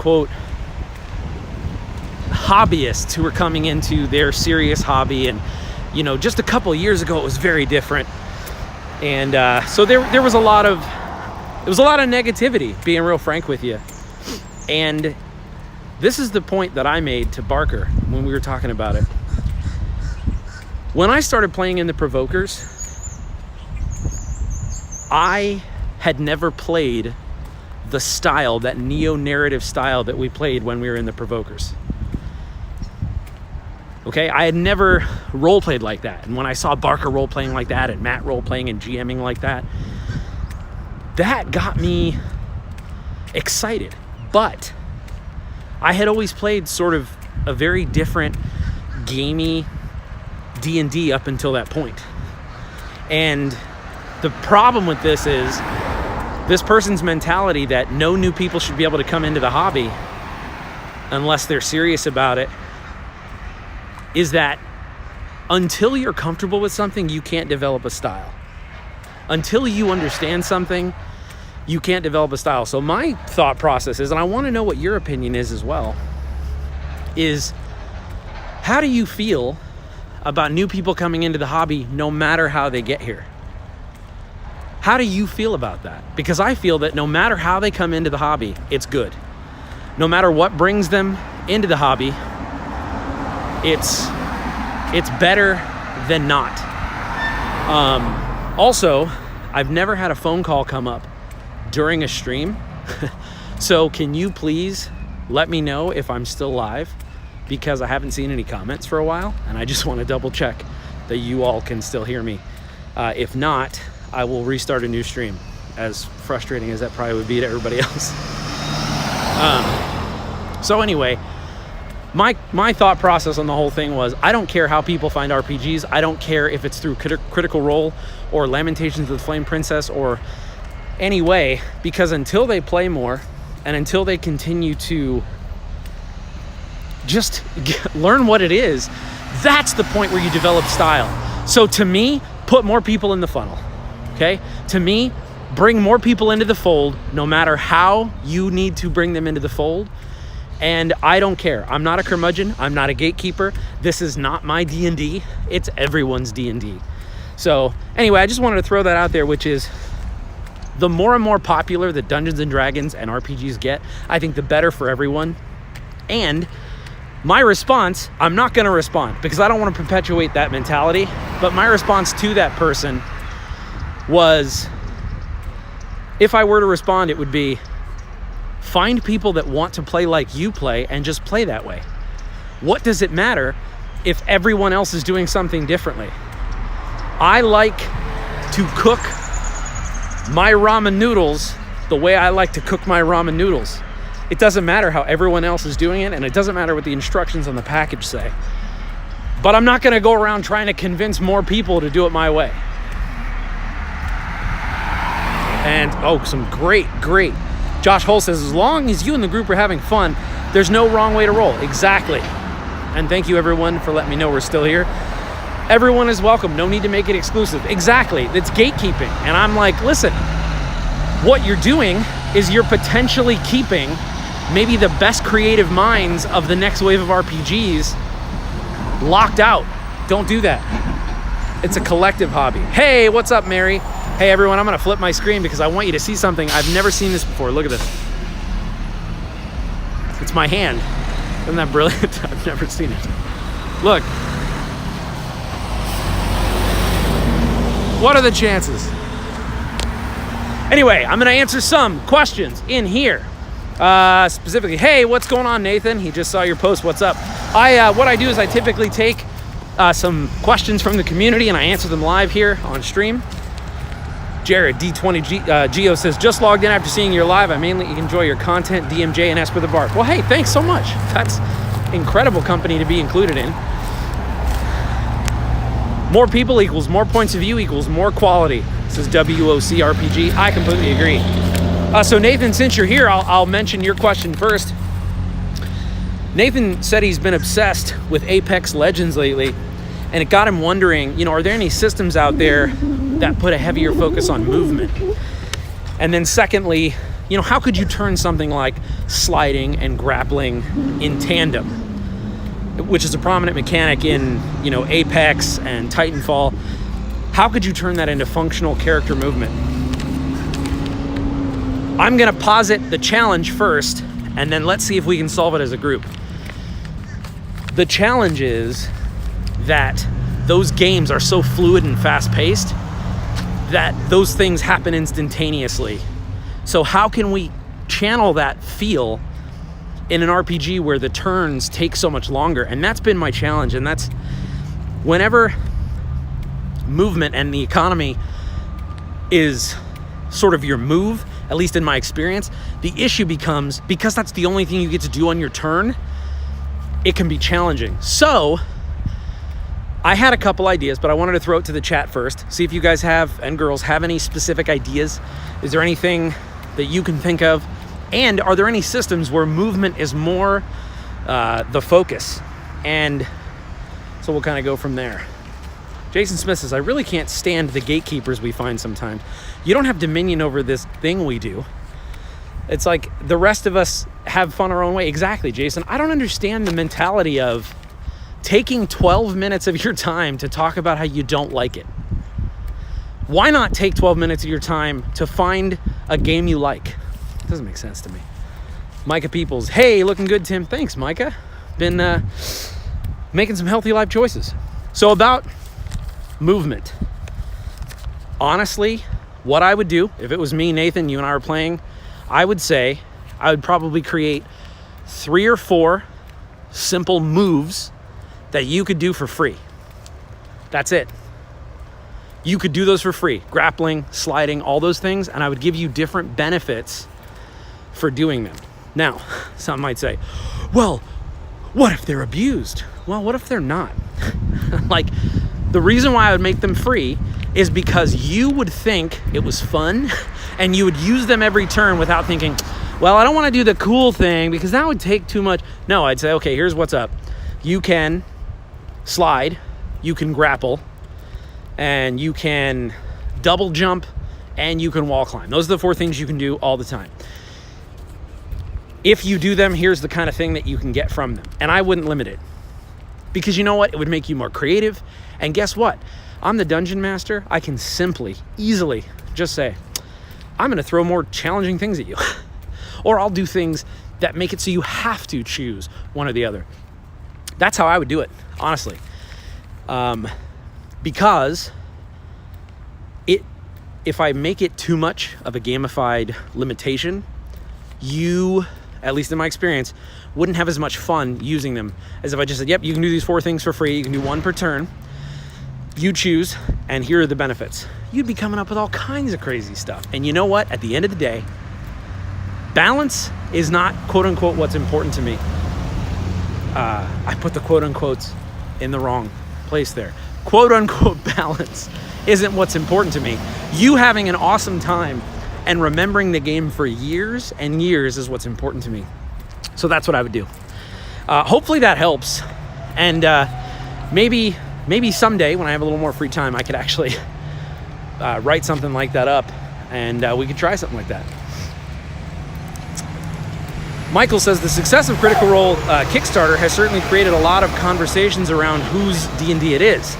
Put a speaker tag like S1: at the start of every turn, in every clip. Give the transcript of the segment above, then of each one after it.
S1: quote hobbyists who were coming into their serious hobby. And, you know, just a couple of years ago, it was very different. And so there was a lot of negativity, being real frank with you. And this is the point that I made to Barker when we were talking about it. When I started playing in the Provokers, I had never played the style, that neo-narrative style that we played when we were in the Provokers. Okay, I had never role-played like that. And when I saw Barker role-playing like that and Matt role-playing and GMing like that, that got me excited. But I had always played sort of a very different gamey D&D up until that point. And the problem with this is this person's mentality that no new people should be able to come into the hobby unless they're serious about it is that until you're comfortable with something, you can't develop a style. Until you understand something, you can't develop a style. So my thought process is, and I want to know what your opinion is as well, is how do you feel about new people coming into the hobby no matter how they get here? How do you feel about that? Because I feel that no matter how they come into the hobby, it's good. No matter what brings them into the hobby, it's better than not. Also, I've never had a phone call come up during a stream. So can you please let me know if I'm still live? Because I haven't seen any comments for a while, and I just want to double check that you all can still hear me. If not, I will restart a new stream, as frustrating as that probably would be to everybody else. So anyway, my thought process on the whole thing was, I don't care how people find RPGs. I don't care if it's through Critical Role or Lamentations of the Flame Princess or any way, because until they play more and until they continue to just learn what it is, that's the point where you develop style. So to me, put more people in the funnel, okay? To me, bring more people into the fold, no matter how you need to bring them into the fold. And I don't care. I'm not a curmudgeon. I'm not a gatekeeper. This is not my D&D. It's everyone's D&D. So anyway, I just wanted to throw that out there, which is the more and more popular that Dungeons and Dragons and RPGs get, I think the better for everyone. And my response, I'm not going to respond because I don't want to perpetuate that mentality. But my response to that person was, if I were to respond, it would be, find people that want to play like you play and just play that way. What does it matter if everyone else is doing something differently? I like to cook my ramen noodles the way I like to cook my ramen noodles. It doesn't matter how everyone else is doing it, and it doesn't matter what the instructions on the package say. But I'm not going to go around trying to convince more people to do it my way. And, some great Josh Hull says, as long as you and the group are having fun, there's no wrong way to roll. Exactly. And thank you, everyone, for letting me know we're still here. Everyone is welcome. No need to make it exclusive. Exactly. It's gatekeeping. And I'm like, listen, what you're doing is you're potentially keeping maybe the best creative minds of the next wave of RPGs locked out. Don't do that. It's a collective hobby. Hey, what's up, Mary? Hey everyone, I'm gonna flip my screen because I want you to see something. I've never seen this before. Look at this. It's my hand. Isn't that brilliant? I've never seen it. Look. What are the chances? Anyway, I'm gonna answer some questions in here. Specifically, hey, what's going on, Nathan? He just saw your post, what's up? What I do is I typically take some questions from the community and I answer them live here on stream. Jared D20 Geo says, just logged in after seeing your live. I mainly enjoy your content, DMJ and Esper the Bark. Well, hey, thanks so much. That's incredible company to be included in. More people equals more points of view equals more quality, says WOC RPG. I completely agree. So Nathan, since you're here, I'll mention your question first. Nathan said he's been obsessed with Apex Legends lately, and it got him wondering, are there any systems out there that put a heavier focus on movement? And then secondly, how could you turn something like sliding and grappling in tandem, which is a prominent mechanic in, Apex and Titanfall? How could you turn that into functional character movement? I'm going to posit the challenge first, and then let's see if we can solve it as a group. The challenge is that those games are so fluid and fast-paced that those things happen instantaneously. So how can we channel that feel in an RPG where the turns take so much longer? And that's been my challenge. And that's whenever movement and the economy is sort of your move, at least in my experience, the issue becomes, because that's the only thing you get to do on your turn, it can be challenging. So I had a couple ideas, but I wanted to throw it to the chat first. See if you guys and girls have any specific ideas. Is there anything that you can think of? And are there any systems where movement is more the focus? And so we'll kind of go from there. Jason Smith says, I really can't stand the gatekeepers we find sometimes. You don't have dominion over this thing we do. It's like the rest of us have fun our own way. Exactly, Jason. I don't understand the mentality of taking 12 minutes of your time to talk about how you don't like it. Why not take 12 minutes of your time to find a game you like? It doesn't make sense to me. Micah Peoples, hey, looking good, Tim. Thanks, Micah. Been making some healthy life choices. So about movement. Honestly, what I would do, if it was me, Nathan, you and I were playing, I would say I would probably create 3 or 4 simple moves that you could do for free. That's it. You could do those for free. Grappling, sliding, all those things, and I would give you different benefits for doing them. Now, some might say, well, what if they're abused? Well, what if they're not? Like, the reason why I would make them free is because you would think it was fun and you would use them every turn without thinking, well, I don't want to do the cool thing because that would take too much. No, I'd say, okay, here's what's up. You can slide, you can grapple, and you can double jump, and you can wall climb. Those are the 4 things you can do all the time. If you do them, here's the kind of thing that you can get from them. And I wouldn't limit it. Because you know what? It would make you more creative. And guess what? I'm the dungeon master. I can simply, easily just say, I'm going to throw more challenging things at you. Or I'll do things that make it so you have to choose one or the other. That's how I would do it, honestly. Because if I make it too much of a gamified limitation, you, at least in my experience, wouldn't have as much fun using them as if I just said, yep, you can do these 4 things for free. You can do 1 per turn. You choose, and here are the benefits. You'd be coming up with all kinds of crazy stuff. And you know what? At the end of the day, balance is not, quote unquote, what's important to me. I put the quote unquotes in the wrong place there. Quote unquote balance isn't what's important to me. You having an awesome time and remembering the game for years and years is what's important to me. So that's what I would do. Hopefully that helps. And maybe someday when I have a little more free time, I could actually write something like that up and we could try something like that. Michael says the success of Critical Role Kickstarter has certainly created a lot of conversations around whose D&D it is.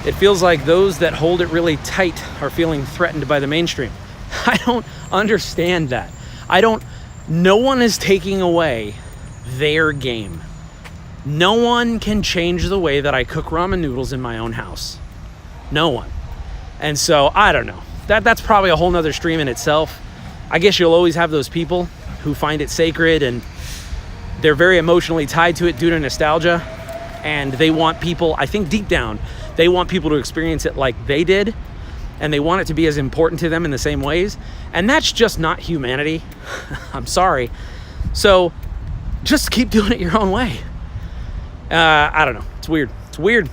S1: It feels like those that hold it really tight are feeling threatened by the mainstream. I don't understand that. No one is taking away their game. No one can change the way that I cook ramen noodles in my own house. No one. And so, I don't know. That's probably a whole nother stream in itself. I guess you'll always have those people who find it sacred and they're very emotionally tied to it due to nostalgia. And they want people, I think deep down, they want people to experience it like they did. And they want it to be as important to them in the same ways. And that's just not humanity. I'm sorry. So just keep doing it your own way. I don't know. It's weird.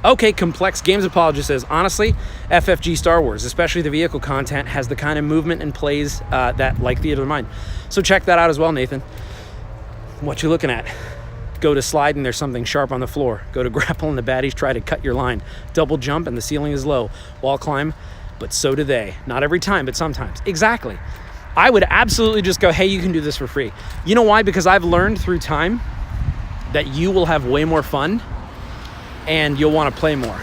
S1: Okay, Complex Games Apologist says, honestly, FFG Star Wars, especially the vehicle content, has the kind of movement and plays that like Theater of the Mind. So check that out as well, Nathan. What you looking at? Go to slide and there's something sharp on the floor. Go to grapple and the baddies try to cut your line. Double jump and the ceiling is low. Wall climb, but so do they. Not every time, but sometimes. Exactly. I would absolutely just go, hey, you can do this for free. You know why? Because I've learned through time that you will have way more fun and you'll want to play more.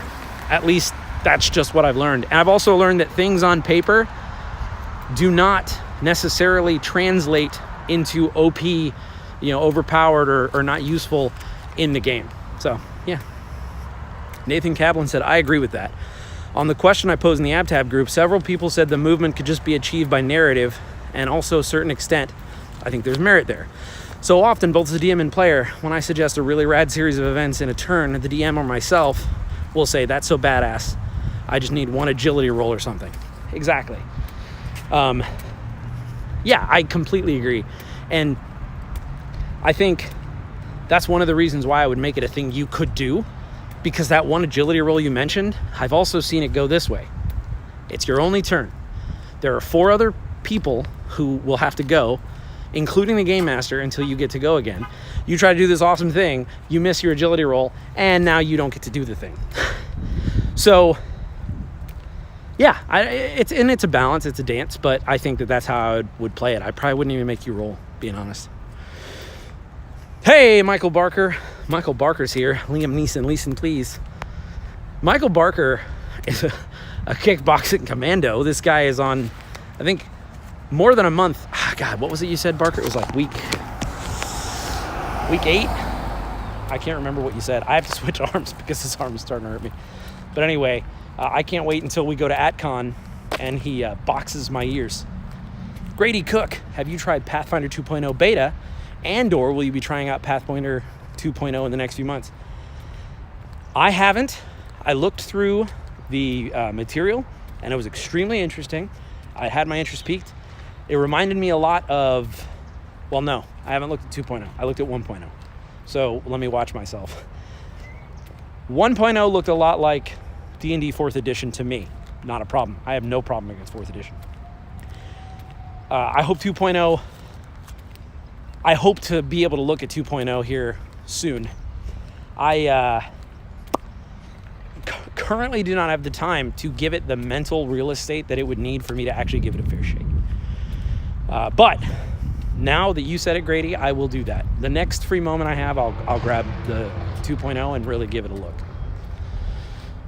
S1: At least that's just what I've learned. And I've also learned that things on paper do not necessarily translate into OP, overpowered or not useful in the game. So, yeah. Nathan Kaplan said, I agree with that. On the question I posed in the AbTab group, several people said the movement could just be achieved by narrative and also a certain extent. I think there's merit there. So often, both the DM and player, when I suggest a really rad series of events in a turn, the DM or myself will say, that's so badass. I just need one agility roll or something. Exactly. Yeah, I completely agree. And I think that's one of the reasons why I would make it a thing you could do, because that one agility roll you mentioned, I've also seen it go this way. It's your only turn. There are 4 other people who will have to go, including the game master, until you get to go again. You try to do this awesome thing, you miss your agility roll, and now you don't get to do the thing. So, yeah, it's a balance, it's a dance, but I think that's how I would play it. I probably wouldn't even make you roll, being honest. Hey, Michael Barker. Michael Barker's here. Liam Neeson, listen, please. Michael Barker is a kickboxing commando. This guy is on, I think, more than a month. God, what was it you said, Barker? It was like week 8? I can't remember what you said. I have to switch arms because his arm is starting to hurt me. But anyway, I can't wait until we go to AtCon and he boxes my ears. Grady Cook, have you tried Pathfinder 2.0 beta? And or will you be trying out Pathfinder 2.0 in the next few months? I haven't. I looked through the material and it was extremely interesting. I had my interest piqued. It reminded me a lot of, well, no, I haven't looked at 2.0. I looked at 1.0. So let me watch myself. 1.0 looked a lot like D&D 4th edition to me. Not a problem. I have no problem against 4th edition. I hope 2.0, I hope to be able to look at 2.0 here soon. I currently do not have the time to give it the mental real estate that it would need for me to actually give it a fair shake. But now that you said it, Grady, I will do that. The next free moment I have, I'll grab the 2.0 and really give it a look.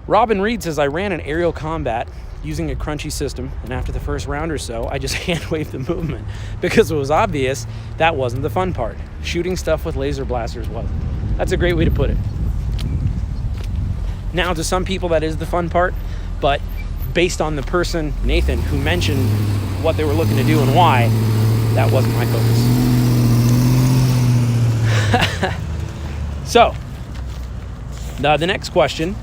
S1: Robin Reed says, I ran an aerial combat using a crunchy system, and after the first round or so, I just hand-waved the movement because it was obvious that wasn't the fun part. Shooting stuff with laser blasters was. That's a great way to put it. Now, to some people, that is the fun part, but based on the person, Nathan, who mentioned what they were looking to do and why, that wasn't my focus. So, the next question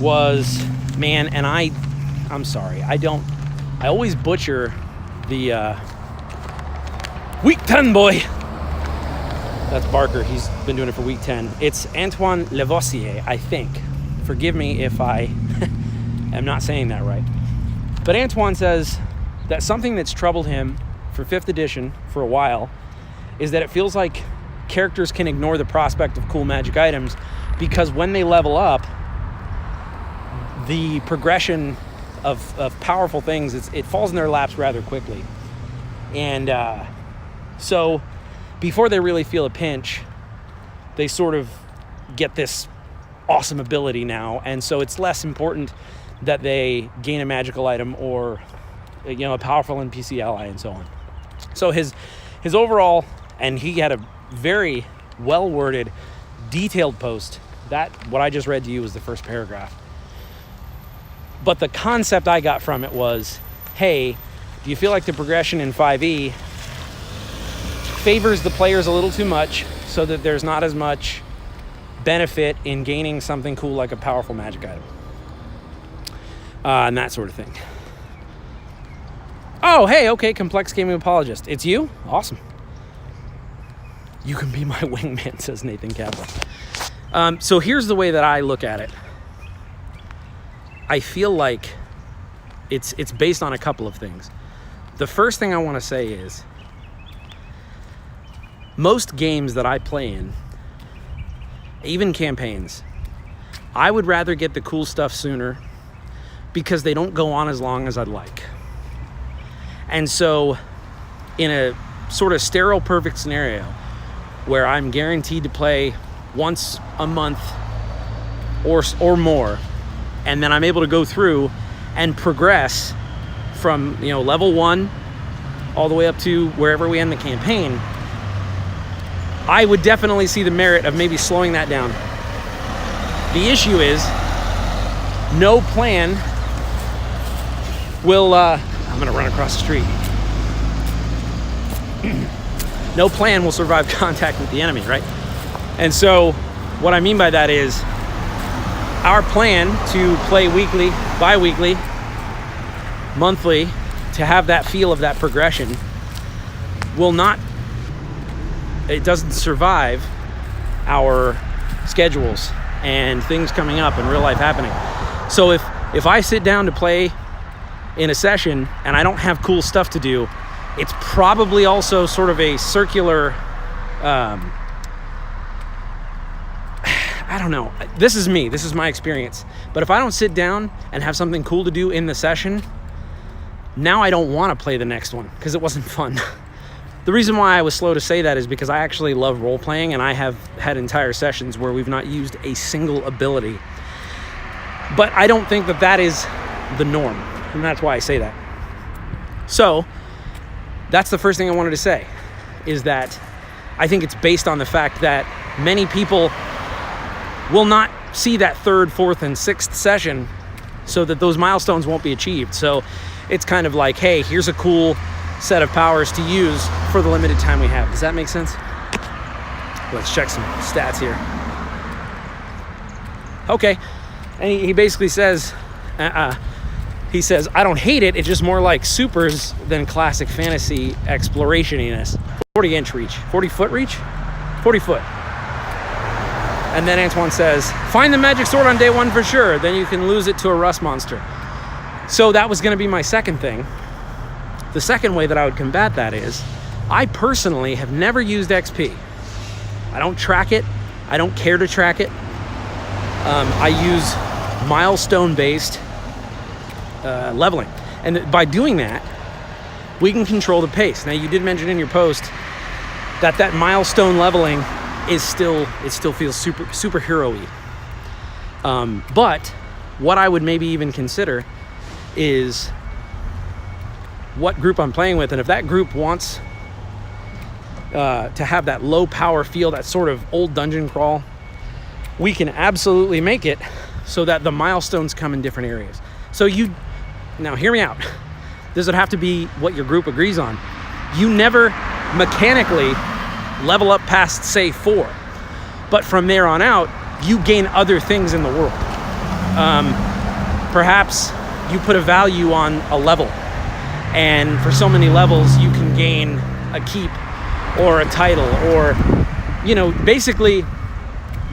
S1: was, man, and I'm sorry, I always butcher the week 10 boy. That's Barker. He's been doing it for week 10. It's Antoine Lavoisier, I think. Forgive me if I am not saying that right. But Antoine says that something that's troubled him for 5th edition for a while is that it feels like characters can ignore the prospect of cool magic items because when they level up, the progression of powerful things, it falls in their laps rather quickly. And so before they really feel a pinch, they sort of get this awesome ability now. And so it's less important that they gain a magical item or, a powerful NPC ally and so on. So his overall, and he had a very well-worded, detailed post. That, what I just read to you, was the first paragraph. But the concept I got from it was, hey, do you feel like the progression in 5e favors the players a little too much so that there's not as much benefit in gaining something cool like a powerful magic item? And that sort of thing. Oh, hey, okay, Complex Gaming Apologist. It's you? Awesome. You can be my wingman, says Nathan Kaplan. So here's the way that I look at it. I feel like it's based on a couple of things. The first thing I want to say is most games that I play in, even campaigns, I would rather get the cool stuff sooner because they don't go on as long as I'd like. And so in a sort of sterile perfect scenario where I'm guaranteed to play once a month or more, and then I'm able to go through and progress from, you know, level 1 all the way up to wherever we end the campaign, I would definitely see the merit of maybe slowing that down. The issue is no plan will I'm gonna run across the street. No plan will survive contact with the enemy, right? And so what I mean by that is our plan to play weekly, bi-weekly, monthly, to have that feel of that progression it doesn't survive our schedules and things coming up and real life happening. So if I sit down to play in a session and I don't have cool stuff to do, it's probably also sort of a circular, I don't know. This is me. This is my experience. But if I don't sit down and have something cool to do in the session, now I don't want to play the next one because it wasn't fun. The reason why I was slow to say that is because I actually love role playing, and I have had entire sessions where we've not used a single ability. But I don't think that is the norm, and that's why I say that. So that's the first thing I wanted to say, is that I think it's based on the fact that many people will not see that third, fourth, and sixth session, so that those milestones won't be achieved. So it's kind of like, hey, here's a cool set of powers to use for the limited time we have. Does that make sense? Let's check some stats here. Okay, and he basically says, he says, I don't hate it, it's just more like supers than classic fantasy exploration-iness. 40-inch reach, 40-foot reach? 40 foot. And then Antoine says, find the magic sword on day 1 for sure, then you can lose it to a rust monster. So that was gonna be my second thing. The second way that I would combat that is, I personally have never used XP. I don't track it. I don't care to track it. I use milestone-based leveling. And by doing that, we can control the pace. Now, you did mention in your post that milestone leveling is still feels superhero-y. But what I would maybe even consider is what group I'm playing with, and if that group wants to have that low power feel, that sort of old dungeon crawl, we can absolutely make it so that the milestones come in different areas. So now hear me out. This would have to be what your group agrees on. You never mechanically level up past, say, 4, but from there on out, you gain other things in the world. Perhaps you put a value on a level, and for so many levels you can gain a keep or a title, or, you know, basically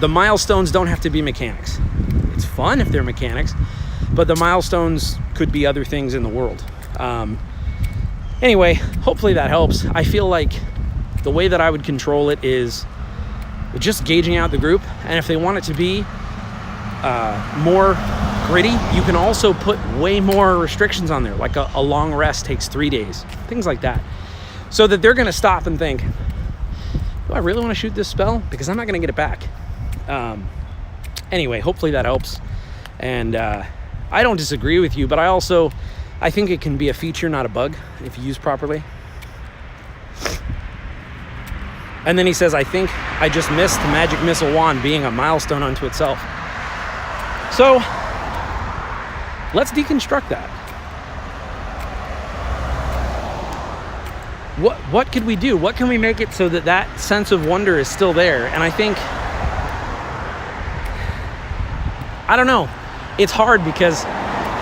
S1: the milestones don't have to be mechanics. It's fun if they're mechanics, but the milestones could be other things in the world. Anyway, hopefully that helps. I feel like the way that I would control it is just gauging out the group, and if they want it to be more gritty, you can also put way more restrictions on there, like a long rest takes 3 days, things like that, so that they're going to stop and think, do I really want to shoot this spell? Because I'm not going to get it back. Anyway, hopefully that helps. And I don't disagree with you, but I think it can be a feature, not a bug, if used properly. And then he says, I think I just missed the magic missile wand being a milestone unto itself. So let's deconstruct that. What could we do? What can we make it so that sense of wonder is still there? And I think, I don't know. It's hard because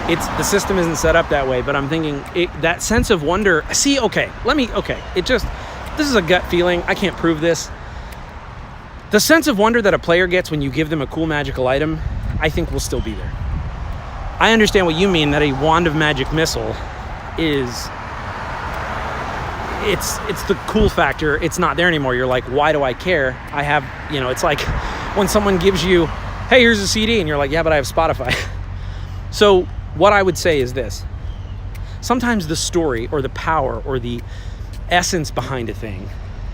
S1: the system isn't set up that way, but I'm thinking that sense of wonder. See, this is a gut feeling. I can't prove this. The sense of wonder that a player gets when you give them a cool magical item, I think will still be there. I understand what you mean, that a wand of magic missile is, it's the cool factor. It's not there anymore. You're like, why do I care? I have, it's like when someone gives you, hey, here's a CD, and you're like, yeah, but I have Spotify. So what I would say is this. sometimes the story or the power or the essence behind a thing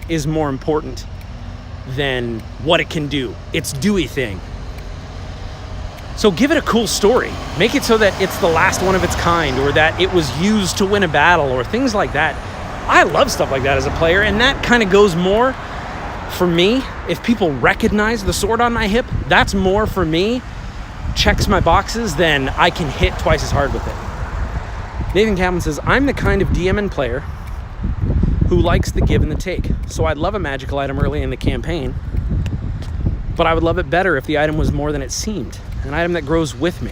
S1: is more important than what it can do, its Dewey thing. So give it a cool story. Make it so that it's the last one of its kind, or that it was used to win a battle, or things like that. I love stuff like that as a player, and that kind of goes more for me. If people recognize the sword on my hip, that's more for me, checks my boxes, than I can hit twice as hard with it. Nathan Kaplan says, I'm the kind of DM and player who likes the give and the take. So I'd love a magical item early in the campaign, but I would love it better if the item was more than it seemed. An item that grows with me.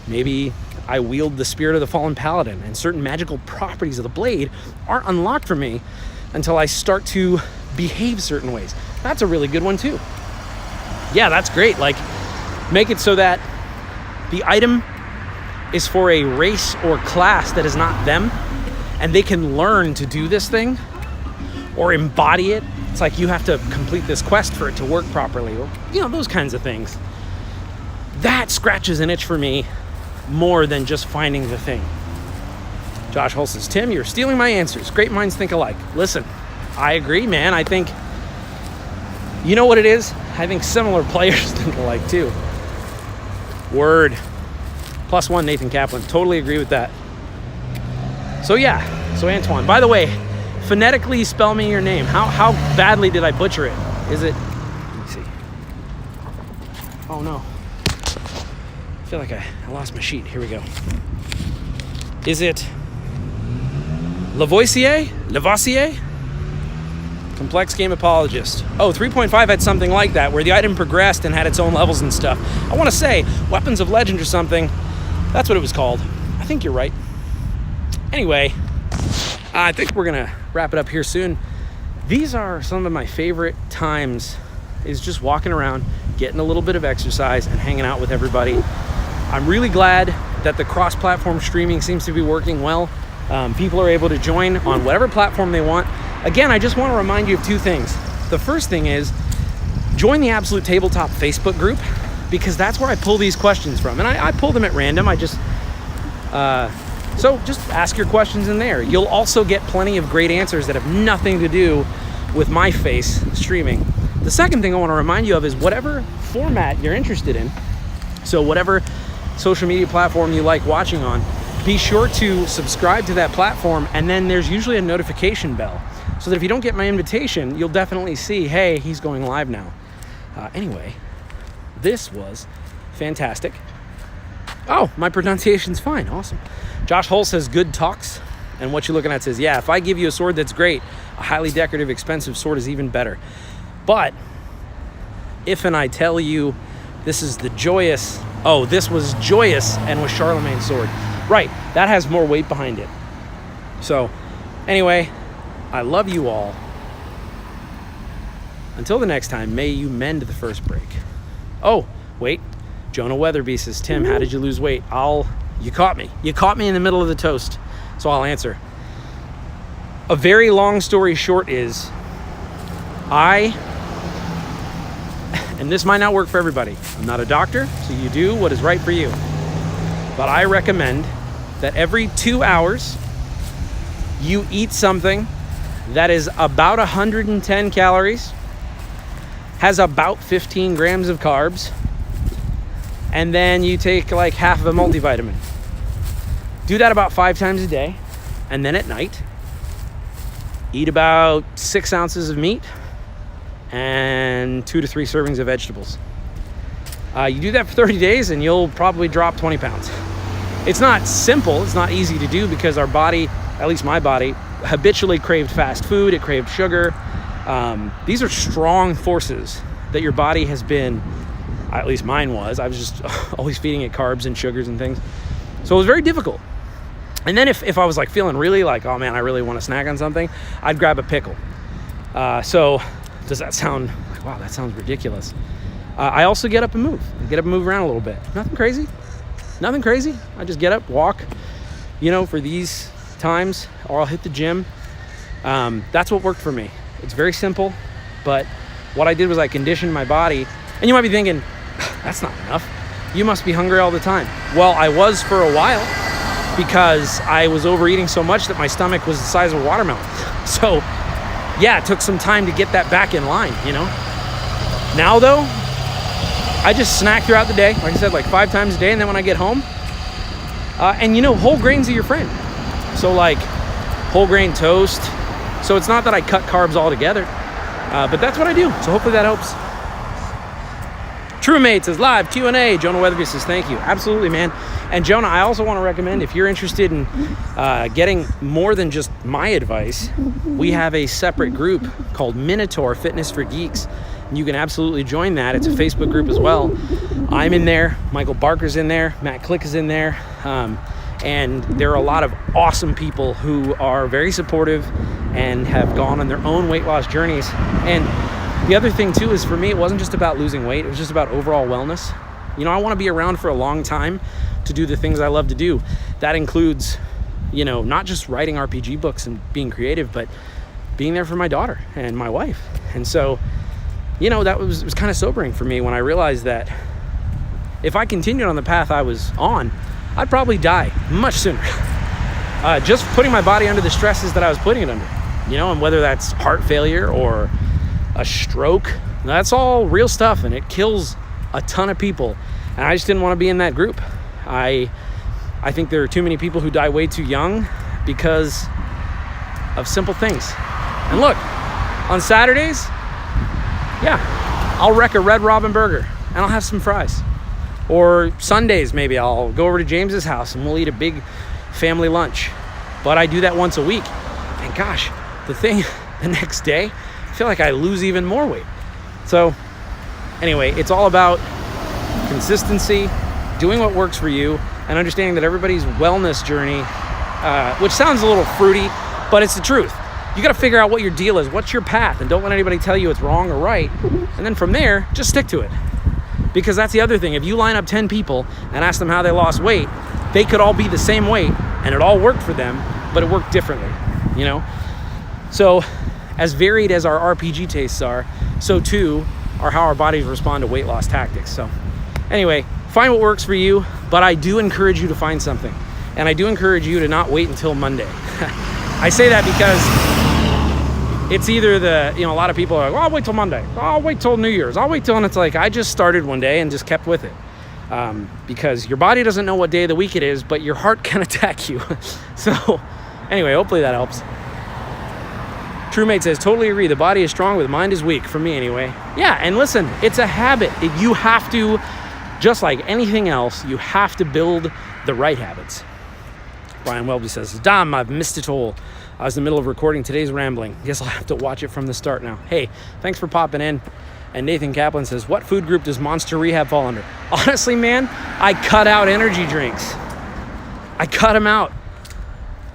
S1: Maybe I wield the Spirit of the Fallen Paladin, and certain magical properties of the blade aren't unlocked for me until I start to behave certain ways. That's a really good one too. Yeah, that's great. Like, make it so that the item is for a race or class that is not them, and they can learn to do this thing or embody it. It's like you have to complete this quest for it to work properly, or, you know, those kinds of things. That scratches an itch for me more than just finding the thing. Josh Hull says, Tim, you're stealing my answers. Great minds think alike. Listen, I agree, man. I think, you know what it is? I think similar players think alike too. Word. +1, Nathan Kaplan. Totally agree with that. So yeah, so Antoine, by the way, phonetically spell me your name. How badly did I butcher it? Is it, let me see. Oh no. I feel like I lost my sheet. Here we go. Is it Lavoisier? Lavoisier? Complex Game Apologist. Oh, 3.5 had something like that, where the item progressed and had its own levels and stuff. I want to say Weapons of Legend or something. That's what it was called. I think you're right. Anyway, I think we're going to wrap it up here soon. These are some of my favorite times, is just walking around, getting a little bit of exercise and hanging out with everybody. I'm really glad that the cross-platform streaming seems to be working well. People are able to join on whatever platform they want. Again, I just want to remind you of two things. The first thing is, join the Absolute Tabletop Facebook group, because that's where I pull these questions from. And I pull them at random. So just ask your questions in there. You'll also get plenty of great answers that have nothing to do with my face streaming. The second thing I want to remind you of is whatever format you're interested in. So whatever social media platform you like watching on, be sure to subscribe to that platform, and then there's usually a notification bell, so that if you don't get my invitation, you'll definitely see, hey, he's going live now. Anyway, this was fantastic. Oh, my pronunciation's fine. Awesome. Josh Hull says, good talks. And What You Looking At says, yeah, if I give you a sword that's great, a highly decorative, expensive sword is even better. But if and I tell you this is the joyous, oh, this was joyous and was Charlemagne's sword. Right, that has more weight behind it. So, anyway, I love you all. Until the next time, may you mend the first break. Oh, wait. Jonah Weatherby says, Tim, how did you lose weight? You caught me. You caught me in the middle of the toast, so I'll answer. A very long story short is, and this might not work for everybody. I'm not a doctor, so you do what is right for you. But I recommend that every 2 hours, you eat something that is about 110 calories, has about 15 grams of carbs, and then you take like half of a multivitamin. Do that about 5 times a day, and then at night, eat about 6 ounces of meat and 2 to 3 servings of vegetables. You do that for 30 days and you'll probably drop 20 pounds. It's not simple, it's not easy to do, because our body, at least my body, habitually craved fast food, it craved sugar. These are strong forces that your body has been, at least mine was, I was just always feeding it carbs and sugars and things. So it was very difficult. And then if I was like feeling really like, oh man, I really want to snack on something, I'd grab a pickle. So does that sound like, wow, that sounds ridiculous. I also get up and move. Around a little bit. Nothing crazy. I just get up, walk, for these times, or I'll hit the gym. That's what worked for me. It's very simple, but what I did was I conditioned my body. And you might be thinking, that's not enough. You must be hungry all the time. Well, I was for a while. because I was overeating so much that my stomach was the size of a watermelon. So yeah, it took some time to get that back in line, you know. Now though, I just snack throughout the day, like I said, like 5 times a day, and then when I get home, and you know, whole grains are your friend. So like whole grain toast. So it's not that I cut carbs altogether, but that's what I do. So hopefully that helps. TrueMate says live Q&A. Jonah Weatherby says thank you. Absolutely, man. And Jonah, I also want to recommend, if you're interested in getting more than just my advice, we have a separate group called Minotaur Fitness for Geeks. You can absolutely join that. It's a Facebook group as well. I'm in there. Michael Barker's in there. Matt Click is in there. And there are a lot of awesome people who are very supportive and have gone on their own weight loss journeys. And the other thing too is, for me, it wasn't just about losing weight. It was just about overall wellness. You know, I want to be around for a long time to do the things I love to do. That includes, you know, not just writing RPG books and being creative, but being there for my daughter and my wife. And so, you know, it was kind of sobering for me when I realized that if I continued on the path I was on, I'd probably die much sooner. Just putting my body under the stresses that I was putting it under, you know, and whether that's heart failure or a stroke, that's all real stuff, and it kills a ton of people. And I just didn't want to be in that group. I think there are too many people who die way too young because of simple things. And look, on Saturdays, yeah, I'll wreck a Red Robin burger and I'll have some fries. Or Sundays, maybe I'll go over to James's house and we'll eat a big family lunch. But I do that once a week. And gosh, the next day, I feel like I lose even more weight. So anyway, it's all about consistency, doing what works for you, and understanding that everybody's wellness journey, which sounds a little fruity, but it's the truth. You got to figure out what your deal is. What's your path? And don't let anybody tell you it's wrong or right. And then from there, just stick to it. Because that's the other thing. If you line up 10 people and ask them how they lost weight, they could all be the same weight and it all worked for them, but it worked differently, you know? So as varied as our RPG tastes are, so too are how our bodies respond to weight loss tactics. So anyway, find what works for you, but I do encourage you to find something. And I do encourage you to not wait until Monday. I say that because it's either a lot of people are like, well, I'll wait till Monday. I'll wait till New Year's. I'll wait till, and it's like, I just started one day and just kept with it. Because your body doesn't know what day of the week it is, but your heart can attack you. So anyway, hopefully that helps. TrueMate says, totally agree. The body is strong, but the mind is weak, for me anyway. Yeah, and listen, it's a habit. You have to, just like anything else, you have to build the right habits. Brian Welby says, Dom, I've missed it all. I was in the middle of recording today's rambling. Guess I'll have to watch it from the start now. Hey, thanks for popping in. And Nathan Kaplan says, what food group does Monster Rehab fall under? Honestly, man, I cut out energy drinks. I cut them out.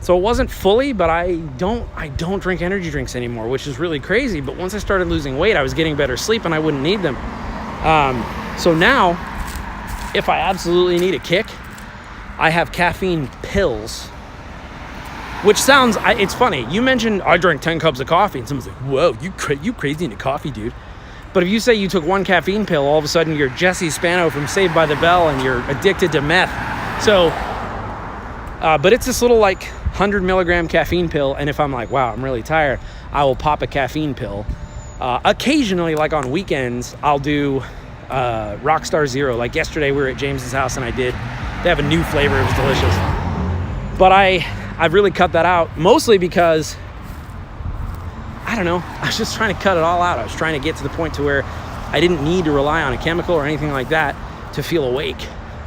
S1: So it wasn't fully, but I don't drink energy drinks anymore, which is really crazy. But once I started losing weight, I was getting better sleep and I wouldn't need them. So now, if I absolutely need a kick, I have caffeine pills, which sounds, it's funny. You mentioned I drank 10 cups of coffee and someone's like, whoa, you crazy into coffee, dude. But if you say you took one caffeine pill, all of a sudden you're Jesse Spano from Saved by the Bell and you're addicted to meth. So, but it's this little like 100 milligram caffeine pill. And if I'm like, wow, I'm really tired, I will pop a caffeine pill. Occasionally, like on weekends, I'll do Rockstar Zero. Like yesterday we were at James's house and they have a new flavor. It was delicious. But I've really cut that out, mostly because, I don't know, I was just trying to cut it all out. I was trying to get to the point to where I didn't need to rely on a chemical or anything like that to feel awake.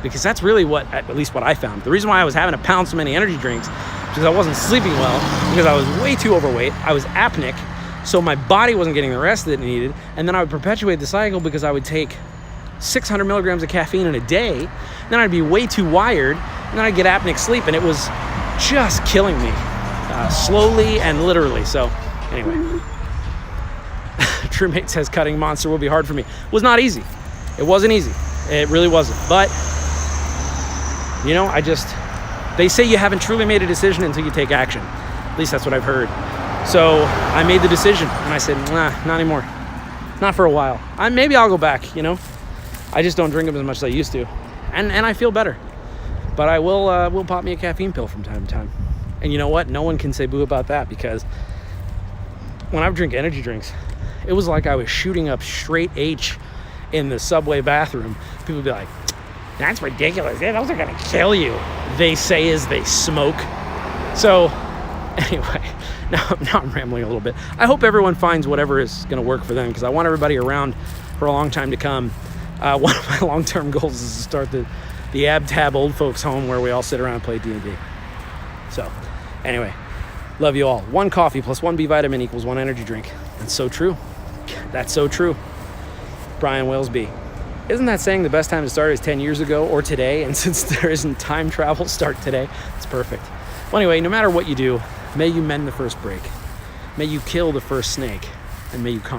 S1: Because that's really at least what I found. The reason why I was having to pound so many energy drinks is because I wasn't sleeping well, because I was way too overweight. I was apneic, so my body wasn't getting the rest that it needed. And then I would perpetuate the cycle because I would take 600 milligrams of caffeine in a day. Then I'd be way too wired, and then I'd get apneic sleep, and it was just killing me, slowly and literally. So anyway, TrueMate says cutting Monster will be hard for me. It was not easy. It wasn't easy. It really wasn't. But, you know, they say you haven't truly made a decision until you take action. At least that's what I've heard. So I made the decision and I said, nah, not anymore. Not for a while. Maybe I'll go back, you know. I just don't drink them as much as I used to. And I feel better. But I will pop me a caffeine pill from time to time. And you know what? No one can say boo about that, because when I drink energy drinks, it was like I was shooting up straight H in the subway bathroom. People would be like, that's ridiculous. Yeah, those are going to kill you. They say as they smoke. So anyway, now I'm rambling a little bit. I hope everyone finds whatever is going to work for them, because I want everybody around for a long time to come. One of my long-term goals is to start the Ab-Tab old folks home where we all sit around and play D&D. So anyway, love you all. 1 coffee plus 1 B vitamin equals 1 energy drink. That's so true. That's so true. Brian Wellsby. Isn't that saying the best time to start is 10 years ago or today? And since there isn't time travel, start today. It's perfect. Well, anyway, no matter what you do, may you mend the first break. May you kill the first snake. And may you come.